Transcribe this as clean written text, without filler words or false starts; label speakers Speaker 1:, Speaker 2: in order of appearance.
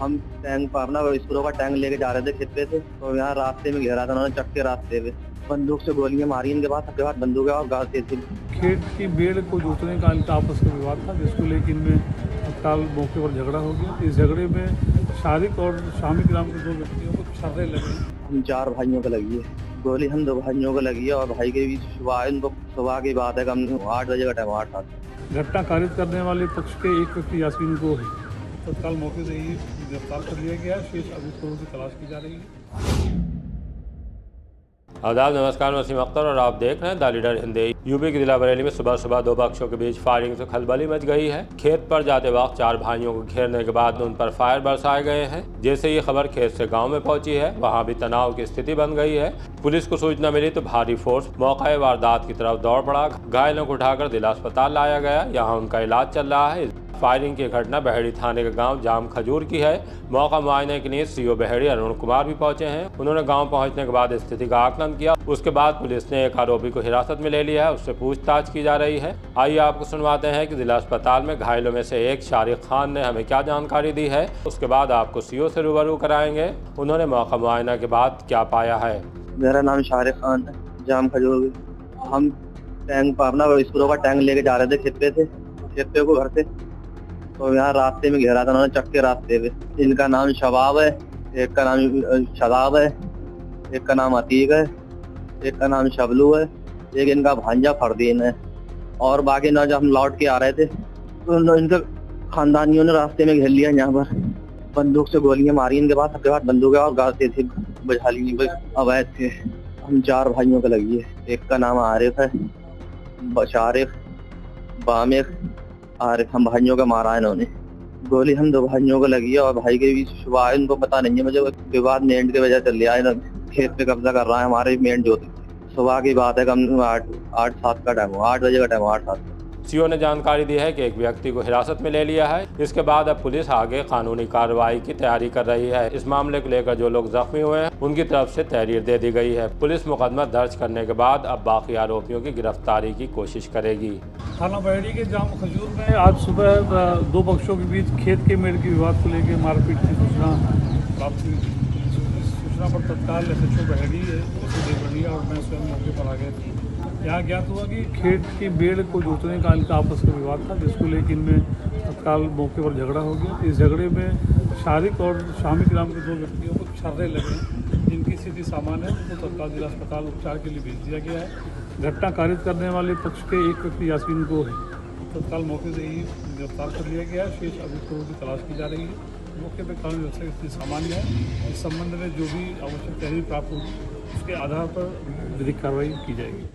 Speaker 1: हम टैंक पर अपना स्प्रो का टैंक लेके जा रहे थे खेत पे से, तो यहाँ रास्ते में घेरा था उन्होंने चक्के रास्ते पे, बंदूक से गोलियां मारी इनके पास, सबके पास बंदूक है और गाज तेज थी।
Speaker 2: खेत की बेड़ को जोतने का इनका आपस में विवाद था, जिसको लेकर इनमें तत्काल मौके पर झगड़ा हो गया। इस झगड़े में शारिक और शामी ग्राम के 2 व्यक्तियों को छर्रे लगे।
Speaker 1: हम 4 भाइयों को लगी है गोली, हम 2 भाइयों को लगी है और भाई के भी सुबह की बात है, कम 8 बजे का टाइम, 8-7।
Speaker 2: घटना कारित करने वाले पक्ष के एक व्यक्ति यासीन को तत्काल मौके से ही गिरफ्तार कर लिया गया। शेष अभियुक्तों की तलाश की जा रही है।
Speaker 3: आदाब, नमस्कार, मैं वसीम अख्तर और आप देख रहे हैं द लीडर हिंदी। यूपी के जिला बरेली में सुबह सुबह 2 पक्षों के बीच फायरिंग से खलबली मच गई है। खेत पर जाते वक्त 4 भाइयों को घेरने के बाद उन पर फायर बरसाए गए हैं। जैसे ये खबर खेत से गांव में पहुंची है, वहां भी तनाव की स्थिति बन गई है। पुलिस को सूचना मिली तो भारी फोर्स मौका वारदात की तरफ दौड़ पड़ा। घायलों को उठाकर जिला अस्पताल लाया गया, यहाँ उनका इलाज चल रहा है। फायरिंग की घटना बहेड़ी थाने के गांव जाम खजूर की है। मौका मुआयने के लिए सीओ बहेड़ी अरुण कुमार भी पहुंचे हैं। उन्होंने गांव पहुंचने के बाद स्थिति का आकलन किया। उसके बाद पुलिस ने एक आरोपी को हिरासत में ले लिया है, उससे पूछताछ की जा रही है। आइए आपको सुनवाते हैं कि जिला अस्पताल में घायलों में से एक शारिक खान ने हमें क्या जानकारी दी है। उसके बाद आपको सीओ से रूबरू कराएंगे, उन्होंने मौका मुआयना के बाद क्या पाया है।
Speaker 1: मेरा नाम शारिक खान है, जाम खजूर। हम टैंक पर अपना स्प्रो का टैंक लेके जा रहे थे खेत पे को घर से, तो यहाँ रास्ते में घेरा था उन्होंने चक्के रास्ते पे। इनका नाम शबाब है, एक का नाम शदाब है, एक का नाम अतीक है, एक का नाम शबलू है, एक इनका भांजा फरदीन है। और बाकी ना जब हम लौट के आ रहे थे तो इनके खानदानियों ने रास्ते में घेर लिया। यहाँ पर बंदूक से गोलियां मारी इनके पास, सबके पास बंदूक है और गाज तेज थी, बुझा ली अवैध थे। हम 4 भाइयों को लगी है, एक का नाम आरिफ है, बशारिफ, बामिक, आरिफ। हम भाइयों का मारा है इन्होंने गोली, हम 2 भाइयों को लगी है और भाई के भी सुबह इनको पता नहीं है, मुझे विवाद मेंढ की वजह चल रहा है। खेत पे कब्जा कर रहा है हमारे मेंढ जोत। सुबह की बात है, कम 8-7 का टाइम, 8 बजे का टाइम, 8-7।
Speaker 3: सीओ ने जानकारी दी है कि एक व्यक्ति को हिरासत में ले लिया है। इसके बाद अब पुलिस आगे कानूनी कार्रवाई की तैयारी कर रही है। इस मामले को लेकर जो लोग जख्मी हुए हैं उनकी तरफ से तहरीर दे दी गई है। पुलिस मुकदमा दर्ज करने के बाद अब बाकी आरोपियों की गिरफ्तारी की कोशिश करेगी।
Speaker 2: थाना बहेड़ी के जाम खजूर में आज सुबह 2 पक्षों के बीच खेत के मेड़ के विवाद को लेकर मारपीट की सूचना प्राप्त हुई। सूचना पर तत्काल SHO बहेड़ी देवरिया और मैं स्वयं मौके पर आ गए थे। यहाँ ज्ञात हुआ कि खेत की बेड़ को जोतने का इनका आपस में विवाद था, जिसको लेकर इनमें तत्काल मौके पर झगड़ा हो गया। इस झगड़े में शारिक और शामी ग्राम के 2 व्यक्तियों को छर्रे लगे, जिनकी स्थिति सामान्य है, उनको तत्काल जिला अस्पताल उपचार के लिए भेज दिया गया है। घटना कारित करने वाले पक्ष के एक व्यक्ति यासीन को तत्काल मौके से ही गिरफ्तार कर लिया गया। शेष अभियुक्तों की तलाश की जा रही है। मौके पर कानून व्यवस्था की स्थिति सामान्य है। इस संबंध में जो भी आवश्यक तहरीर प्राप्त होगी उसके आधार पर विधिक कार्रवाई की जाएगी।